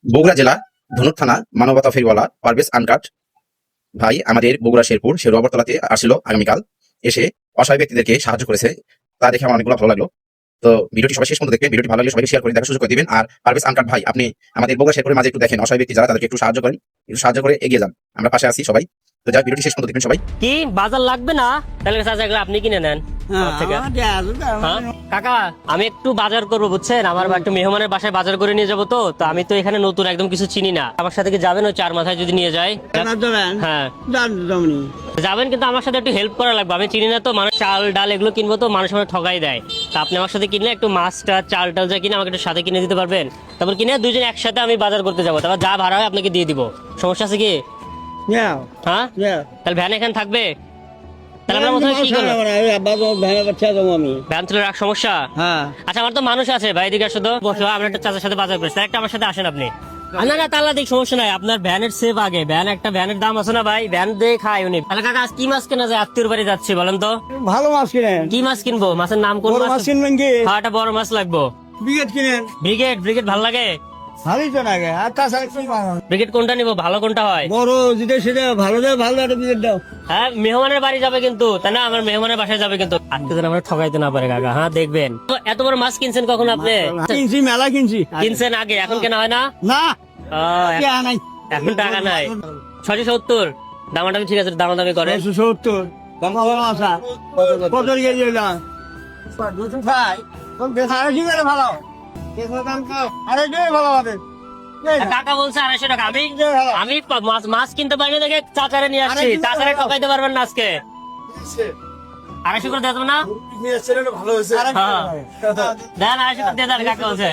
বগুড়া জেলা ধনুক থানা মানবতা ফেরিওয়ালা পারভেজ আনকাট ভাই আমাদের বগুড়া শেরপুর শেরুয়াবরতলাতে আসছিল আগামীকাল, এসে অসহায় ব্যক্তিদেরকে সাহায্য করেছে। তা দেখে আমার অনেকগুলো ভালো লাগলো। তো ভিডিওটি সবাই শেষ পর্যন্ত দেখবেন। ভিডিওটি ভালো লাগলে সবাইকে শেয়ার করে দেখার সুযোগ করে দিবেন। আর পারভেজ আনকাট ভাই, আপনি আমাদের বগুড়া শেরপুরের মাঝে একটু দেখেন, অসহায় ব্যক্তি যারা তাদেরকে একটু সাহায্য করেন, একটু সাহায্য করে এগিয়ে যান। আমরা পাশে আছি সবাই। তো যাই ভিডিওটি শেষ পর্যন্ত দেখবেন সবাই। কি বাজার লাগবে না? তাহলে চাচা এগুলো আপনি কিনে নেন আমার থেকে। হ্যাঁ? কাকা, আমি একটু বাজার করবো বুঝছেন, আমার একটু মেহমানের বাসায় বাজার করে নিয়ে যাবো। তো আমি তো এখানে নতুন, একদম কিছু চিনি না। আমার সাথে কি যাবেন ওই চার মাথায় যদি নিয়ে যায়? হ্যাঁ যাবেন, কিন্তু আমার সাথে একটু হেল্প করা লাগবে। আমি চিনি না তো, মানুষ চাল ডাল এগুলো কিনবো, তো মানুষ আমার ঠগাই দেয়। তা আপনি আমার সাথে কিনলে একটু মাছটা চাল টাল যা কিনে আমাকে একটু সাথে কিনে দিতে পারবেন? তারপর কিনে দুজন একসাথে আমি বাজার করতে যাবো, তারপর যা ভাড়া হয় আপনাকে দিয়ে দিব। সমস্যা আছে কি? হ্যাঁ তাহলে ভ্যান এখানে থাকবে? তাহলে আমরা প্রথমে কি করবো? ভ্যান তুলে রাখ, সমস্যা? আচ্ছা, আমার তো মানুষ আছে ভাই, এদিকে আসো তো, বসো। আমরা একটা চাচার সাথে বাজার করছি, একটা আমার সাথে আসেন আপনি। না না, তাহলে দিক সমস্যা নাই, আপনার ভ্যানের সেভ আগে। ভ্যানের দাম আছে না ভাই, ভ্যান দিয়ে খায় উনি। তাহলে কাকা আজ কি মাছ কেনা যায়? আত্মীয়র বাড়ি যাচ্ছি, বলেন তো। ভালো মাছ কিনেন। কি মাছ কিনবো? মাছের নাম কোন বড় মাছ কিনবেন কি? হ্যাঁ, একটা বড় মাছ লাগবো। ব্রিগেড কিনেন। ব্রিগেড ভালো লাগে? ভালোই তো লাগে। আর তাছাড়া কি বানান? ব্রিগেড কোনটা নিবো? ভালো কোনটা হয়? বড় যেটা সেটা ভালো দেয়, ভালো একটা ব্রিগেড দাও। হ্যাঁ, মেহমানের বাড়ি যাবে কিন্তু, তাই না? আমার মেহমানের বাসায় যাবে কিন্তু, আত্মীয়জন আমরা ঠগাইতে না পারে কাকা। হ্যাঁ দেখবেন তো। এত বড় মাছ কিনছেন কখন আপনি? কিনছি, মেলা কিনছি। কিনছেন আগে, এখন কেনা হয় না? না আহ, নাই। এখন টাকা নাই। 670 দামাদামি ঠিক আছে, দামাদামি করে। 170 বাবা মাছা কত কেজি দাম? 205 কোন বেসারা কি করে ভালো? কেসের দাম কম। আরে দে ভালো হবে। টাকা বলছে 250 টাকা। আমি মাছ কিনতে পারিনি দেখে চাচারে নিয়ে আসছি। চাচারে ঠকাইতে পারবেন না আজকে। 250 করে দেবো না? হ্যাঁ। দেন 250 করে দিয়ে দেন, কাকা বলছে।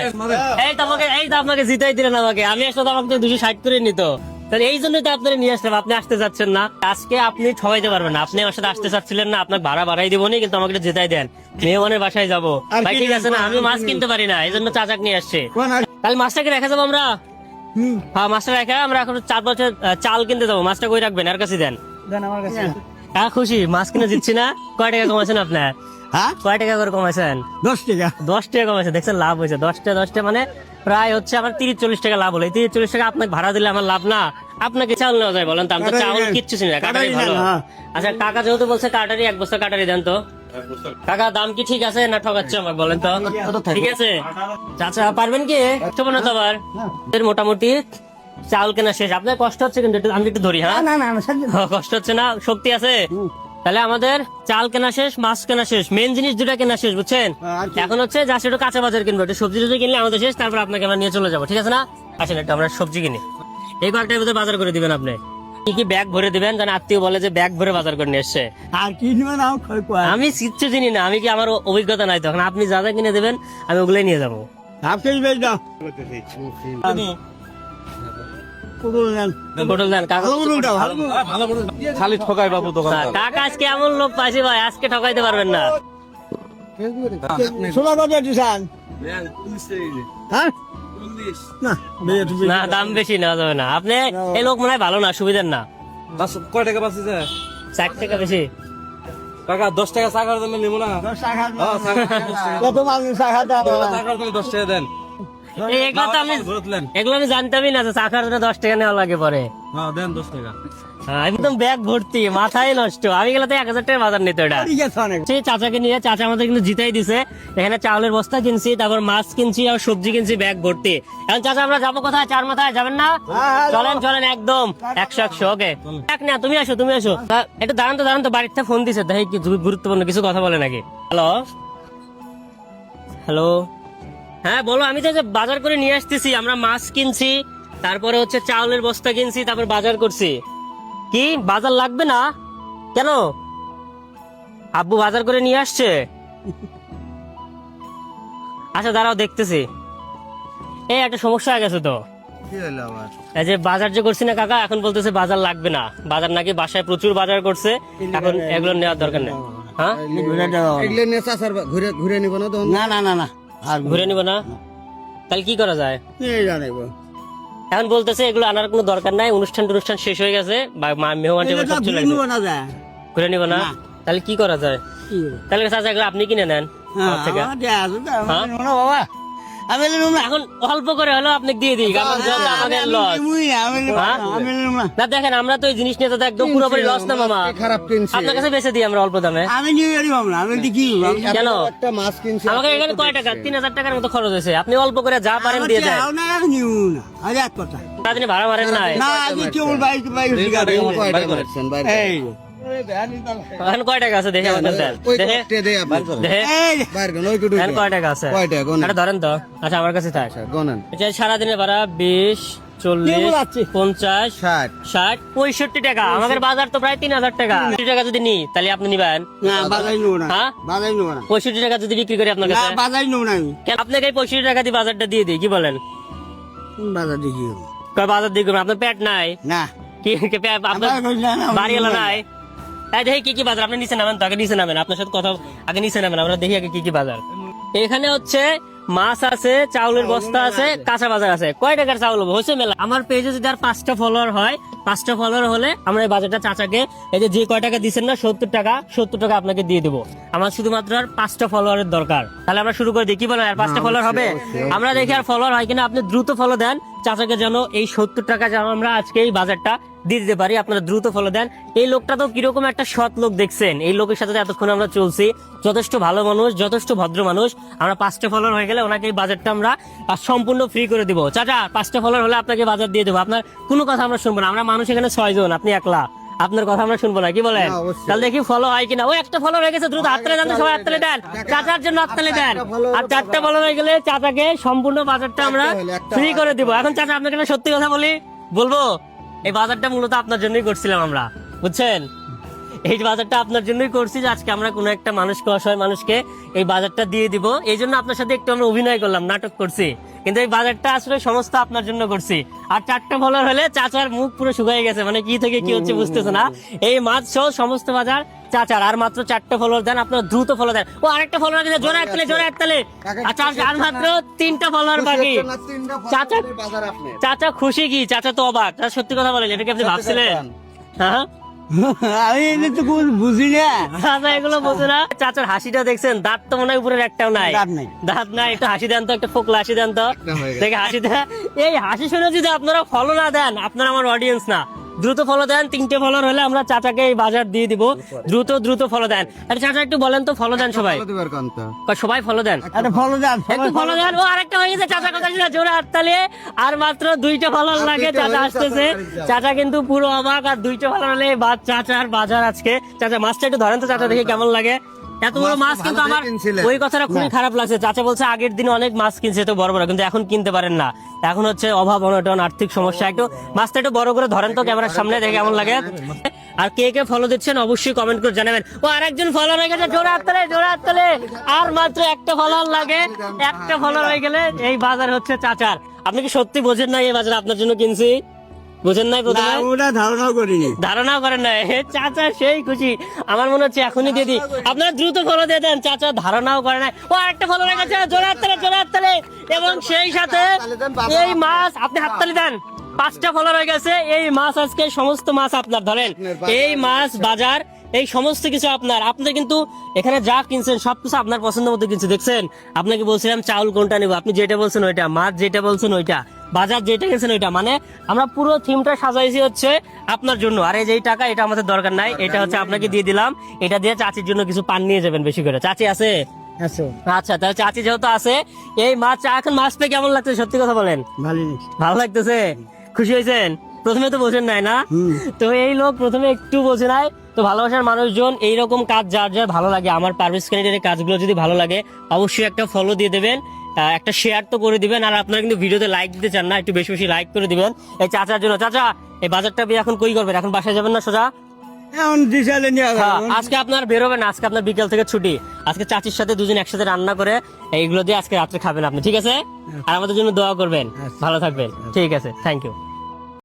এই তো আপনাকে জিতাই দিলেন আমাকে। আমি আসলে তো আমাকে 260 করে নিত। তাহলে এই জন্যই তো আপনারা নিয়ে আসলাম। আপনি আসতে চাচ্ছেন না, আজকে আপনি ঠকাইতে পারবেন না। আপনি আমার সাথে আসতে চাচ্ছিলেন না, আপনার ভাড়া বাড়াই দিবনি, কিন্তু আমাকে একটু জেতাই দেন। মেহমানের বাসায় যাবো ভাই, ঠিক আছে না? আমি মাছ কিনতে পারি না, এই জন্য চাচাক নিয়ে আসছে। তাহলে মাছটাকে রেখে যাবো আমরা। হ্যাঁ, মাছটা রেখে আমরা এখন 4 বছর চাল কিনতে যাবো। মাছটা কই রাখবেন? আর কাছে দেন। আমার কাছে হ্যাঁ খুশি, মাছ কিনে দিচ্ছি না। কয় টাকা কমাইছেন আপনার? হ্যাঁ কয় টাকা করে কমাইছেন? 10 টাকা। 10 টাকা কমাইছে, দেখছেন? লাভ হয়েছে 10টা মানে প্রায় হচ্ছে আমার 30-40 টাকা লাভ হলো। এই 30-40 টাকা আপনাকে ভাড়া দিলে আমার লাভ না? আপনাকে চাল নেওয়া যায় বলেন তো? আমি তো চাউল কিচ্ছু চিনি না, কাটারি ভালো। আচ্ছা, কাকা যেহেতু বলছে কাটারি, 1 বস্তা কাটারি দেন তো। কাকা দাম কি ঠিক আছে না ঠকাচ্ছে আমাকে, বলেন তো? ঠিক আছে চাচা, পারবেন কি? একটু না তো আবার মোটামুটি চাউল কেনা শেষ। আপনার কষ্ট হচ্ছে কিন্তু, আমি একটু ধরি। হ্যাঁ না না না কষ্ট হচ্ছে না, শক্তি আছে। তাহলে আমাদের চাল কেনা শেষ, মাছ কেনা শেষ, মেন জিনিস দুটা কেনা শেষ, বুঝছেন? এখন হচ্ছে যা সেটা কাঁচা বাজার কিনবো, একটু সবজি টবজি কিনলে আমাদের শেষ। তারপর আপনাকে আমরা নিয়ে চলে যাবো, ঠিক আছে না? আসেন একটু আমরা সবজি কিনি। এই কয়েকটার ভিতরে বাজার করে দিবেন আপনি। কি কি ব্যাগ ভরে দিবেন, যেন আত্মীয় বলে যে ব্যাগ ভরে বাজার করে নিয়ে এসছে। আর কি নিবে না আমি কিচ্ছু চিনি না, আমি কি, আমার অভিজ্ঞতা নাই তখন। আপনি যা যা কিনে দেবেন আমি ওগুলোই নিয়ে যাবো। আপনি বেশ দাও। পটল দেন। পটল দেন কাকা। খালি ঠকাই বাবু দোকান। কাকা আজকে এমন লোক পাইছি ভাই, আজকে ঠকাইতে পারবেন না। ছোলা কত দিছেন? হ্যাঁ না না, দাম বেশি নেওয়া যাবে না। আপনি এই লোক মনে হয় ভালো না, সুবিধার না। কয় টাকা বাঁচিছে? 4 টাকা বেশি। কাকা 10 টাকা চা খাওয়ার জন্য নিব না? কত মানুষ টাকা চা খাওয়ার জন্য 10 টাকা দেন। এগুলো আমি জানতামই না, চা খাওয়ার জন্য 10 টাকা নেওয়া লাগে পরে। হ্যাঁ দেন 10 টাকা। একদম ব্যাগ ভর্তি, মাথায় নষ্ট। আমি গেলে তো 1000 টাকা বাজার নিত এটা। ঠিক আছে অনেক। সেই চাচাকে নিয়ে, চাচা আমাদের কিন্তু জিতাই দিছে। এখানে চাউলের বস্তা কিনছি, তারপর মাছ কিনছি, আর সবজি কিনছি, ব্যাগ ভর্তি। এখন চাচা আমরা যাবো কোথায়? চার মাথায় যাবেন না? চলেন একদম 100 ওকে। এক না, তুমি আসো। একটু দাঁড়ান তো, বাড়িতে ফোন দিছে, দেখি কি গুরুত্বপূর্ণ কিছু কথা বলে নাকি। হ্যালো, হ্যাঁ বলো। আমি তো বাজার করে নিয়ে আসতেছি, আমরা মাছ কিনছি, তারপরে হচ্ছে চাউলের বস্তা কিনছি, তারপর বাজার করছি। কি বাজার লাগবে না? কেন? আব্বু বাজার করে নিয়ে আসছে। আচ্ছা দাঁড়াও, দেখতেছি। এই একটা সমস্যা হয়ে গেছে তো। এই যে বাজার যে করছি না কাকা, এখন বলতেছে বাজার লাগবে না। বাজার নাকি বাসায় প্রচুর বাজার করছে, এখন এগুলো নেওয়ার দরকার নেই। হ্যাঁ ঘুরে নিব না? না না না না, আর ঘুরে নিব না? তাহলে কি করা যায়? জানাইব। এখন বলতেছে এগুলো আনার কোনো দরকার নাই, অনুষ্ঠান শেষ হয়ে গেছে, মেহমান সব চলে গেছে, ঘুরে নিব না। তাহলে কি করা যায়? তাহলে চাচা এগুলো আপনি কিনে নেন আমার থেকে। বাবা আমি নিলাম না। এখন অল্প করে হলেও আপনি দিয়ে দিই, কারণ যত আমাদের লস। আমি নিলাম না। না দেখেন, আমরা তো এই জিনিস নিয়ে তো একদম পুরোপুরি লস না মামা। খারাপ কিনছি। আপনার কাছে বেচে দিই আমরা অল্প দামে। আমি নিয়ে গেলি ভাবনা, আমি কি কেন? একটা মাছ কিনছি। আমাকে এখানে কয় টাকা? 3000 টাকার মতো খরচ হয়েছে। আপনি অল্প করে যা পারেন দিয়ে দেন। না নিউ না, আর এক কথা সারাদিনে ভাড়া মারেন নাই। না, আমি কেবল বাইক বাইক এই এখন কয় টাকা আছে দেখে আমাদের দেন। দেখে দেখে এই এখন কয় টাকা আছে? এটা ধরেন তো। আচ্ছা আমার কাছে থাক। এটা সারাদিনে ভাড়া 20, 40, 50, 60, 65 টাকা। আমাদের বাজার তো প্রায় 3000 টাকা। 60 টাকা যদি নিই তাহলে আপনি নিবেন? না বাজাই নেব না, হ্যাঁ বাজাই নেব না, 65 টাকা যদি বিক্রি করি আপনার না কাছে? বাজাই নেব না আমি। কেন আপনাকে এই 65 টাকা দিয়ে বাজারটা দিয়ে দিই, কি বলেন? বাজার দেখি কয় বাজার দিয়ে করবেন? আপনার পেট নাই না, কি? আপনার বাড়ি এলো নাই? এই দেখি কি কি বাজার। আপনি নিচে নামেন তো, আগে নিচে নামেন। আপনার সাথে কথা আগে নিচে নামেন, আমরা দেখি আগে কি কি বাজার। এখানে হচ্ছে মাছ আছে, চাউলের বস্তা আছে, কাঁচা বাজার আছে। কয় টাকার চাউল হবে? হচ্ছে মেলা। আমার পেজে যদি আর 5টা ফলোয়ার হয়, 5টা ফলোয়ার হলে আমরা এই বাজারটা চাচাকে এই যে কয় টাকা দিচ্ছেন না, 70 টাকা আপনাকে দিয়ে দেবো। আমার শুধুমাত্র আর 5টা ফলোয়ারের দরকার। তাহলে আমরা শুরু করে দিই, কি বলেন? আর 5টা ফলোয়ার হবে? আমরা দেখি আর ফলোয়ার হয় কিনা। আপনি দ্রুত ফলো দেন চাচাকে, যেন এই 70 টাকা যেন আমরা আজকে এই বাজারটা দিয়ে দিতে পারি। আপনারা দ্রুত ফলো দেন। এই লোকটা তো কিরকম একটা সৎ লোক দেখছেন। এই লোকের সাথে এতক্ষণ আমরা চলছি, যথেষ্ট ভালো মানুষ, যথেষ্ট ভদ্র মানুষ। আমরা 5টা ফলোয়ার হয়ে গেলে ওনাকে এই বাজারটা আমরা সম্পূর্ণ ফ্রি করে দিব। চাচা 5টা ফলোয়ার হলে আপনাকে বাজার দিয়ে দেবো। আপনার কোনো কথা আমরা শুনবো না। আমরা মানুষ এখানে 6 জন, আপনি একলা, আপনার কথা আমরা শুনবো না, কি বলেন? তাহলে দেখি ফলো হয় কিনা। ওই একটা ফলো হয়ে গেছে, দ্রুত হাততালি দেন, সবাই হাততালি দেন, চাচার জন্য হাততালি দেন। আর 4টা ফলো হয়ে গেলে চাচাকে সম্পূর্ণ বাজারটা আমরা ফ্রি করে দিব। এখন চাচা আপনাকে একটা সত্যি কথা বলবো, এই বাজারটা মূলত আপনার জন্যই করছিলাম আমরা, বুঝছেন? এই বাজারটা আপনার জন্যই করছি যে আজকে আমরা কোনো একটা মানুষকে, অসহায় মানুষকে এই বাজারটা দিয়ে দিব। এই জন্য আপনার সাথে একটু আমরা অভিনয় করলাম, নাটক করছি, কিন্তু এই বাজারটা আসলে সমস্ত আপনার জন্য করছি। আর 4টা ফলোয়ার হলে চাচার মুখ পুরো শুকিয়ে গেছে, মানে কি থেকে কি হচ্ছে বুঝতেছে না। এই মাছ সহ সমস্ত বাজার চাচার। আর মাত্র 4টা ফলোয়ার দেন, আপনারা দ্রুত ফলো দেন। ও আরেকটা ফলোয়ার গেছে, জোরে হাততালি। আচ্ছা আর মাত্র 3টা ফলোয়ার বাকি। চাচা খুশি কি? চাচা তো অবাক। চাচা সত্যি কথা বলেন, এটা কি আপনি ভাবছিলেন? হ্যাঁ আমি এটা তো বুঝি না। চাচা এগুলো বোঝে না। চাচার হাসিটা দেখছেন? দাঁত তো মনে হয় উপরের একটাও নাই। দাঁত নাই। একটু হাসি দেন তো, একটা ফোকলা হাসি দেন তো, দেখে হাসি দেন। এই হাসি শুনে যদি আপনারা ফলো না দেন, আপনারা আমার অডিয়েন্স না। দ্রুত ফলো দেন। 3টে ফলোয়ার হলে আমরা চাচাকে এই বাজার দিয়ে দিব। দ্রুত ফলো দেন। আরে চাচা একটু বলেন তো, ফলো দেন সবাই, সবাই ফলো দেন, একটা ফলো দেন, একটু ফলো দেন। ও আরেকটা হয়ে গেছে, চাচা কথা ছিল, জোরে হাততালি। আর মাত্র 2টা ফলোয়ার লাগে, চাচা আসতেছে। চাচা কিন্তু পুরো অবাক। আর 2টা ফলোয়ার হলে চাচার বাজার আজকে। চাচা মাছটা একটু ধরেন তো, চাচা দেখে কেমন লাগে। এত বড় মাছ কিন্তু আমার ওই কথাটা খুবই খারাপ লাগছে। চাচা বলছে আগের দিন অনেক মাছ কিনছে তো বড় বড়, কিন্তু এখন কিনতে পারেন না। এখন হচ্ছে অভাব অনটন, আর্থিক সমস্যা। একটু মাছটা একটু বড় করে ধরেন তো ক্যামেরার সামনে, দেখে কেমন লাগে। আর কে কে ফলো দিচ্ছেন অবশ্যই কমেন্ট করে জানাবেন। ও আরেকজন ফলো হয়ে গেছে, জোরে হাততালি। আর মাত্র একটা ফলোয়ার লাগে। একটা ফলোয়ার হয়ে গেলে এই বাজার হচ্ছে চাচার। আপনি কি সত্যি বোঝেন না এই বাজার আপনার জন্য কিনছি? বুঝেন নাই? প্রথমে ধারণাও করিনি, ধারণাও করেন না। চাচা সেই খুশি, আমার মনে হচ্ছে এখনই দিয়ে দিই। আপনারা দ্রুত ফলো দিয়ে দেন, চাচা ধারণাও করে না। ও একটা ফলো হয়ে গেছে, জোরে হাততালি। এবং সেই সাথে এই মাছ আপনি হাততালি দেন। 5টা ফলো হয়ে গেছে। এই মাছ আজকে সমস্ত মাছ আপনার, ধরেন এই মাছ বাজার, এই সমস্ত কিছু আপনার। আপনি কিন্তু এখানে যা কিনছেন সবকিছু আপনার পছন্দ মতো কিনছে, দেখছেন? আপনাকে বলছিলাম চাউল কোনটা নেবো, আপনি যেটা বলছেন ওইটা, মাছ যেটা বলছেন ওইটা, বাজার যেটা গেছেন ওইটা। মানে আমরা পুরো থিমটা সাজাইছি হচ্ছে আপনার জন্য। আর এই যে টাকা, এটা আমাদের দরকার নাই, এটা হচ্ছে আপনাকে দিয়ে দিলাম। এটা দিয়ে চাচির জন্য কিছু পান নিয়ে যাবেন বেশি করে। চাচি আছে? আচ্ছা, তাহলে চাচি যেহেতু আছে, এই মাছ, এখন মাছ পেয়ে কেমন লাগছে সত্যি কথা বলেন? ভালো লাগতেছে? খুশি হয়েছেন? প্রথমে তো বোঝেন নাই না? তো এই লোক প্রথমে একটু বোঝে নাই। তো ভালোবাসার মানুষজন, এইরকম কাজ যার যার ভালো লাগে, আমার পারভেজ ক্যান্ডিডেটের কাজগুলো যদি ভালো লাগে, অবশ্যই একটা ফলো দিয়ে দেবেন, একটা শেয়ার তো করে দিবেন। আর আপনারা কিন্তু ভিডিওতে লাইক দিতে চান না, একটু বেশি বেশি লাইক করে দিবেন এই চাচার জন্য। চাচা এই বাজারটা এখন কই করবেন? এখন বাসায় যাবেন না সোজা? আজকে আপনার বেরোবেন, আজকে আপনার বিকেল থেকে ছুটি। আজকে চাচির সাথে দুজন একসাথে রান্না করে এইগুলো দিয়ে আজকে রাত্রে খাবেন আপনি, ঠিক আছে? আর আমাদের জন্য দোয়া করবেন। ভালো থাকবেন, ঠিক আছে, থ্যাংক ইউ।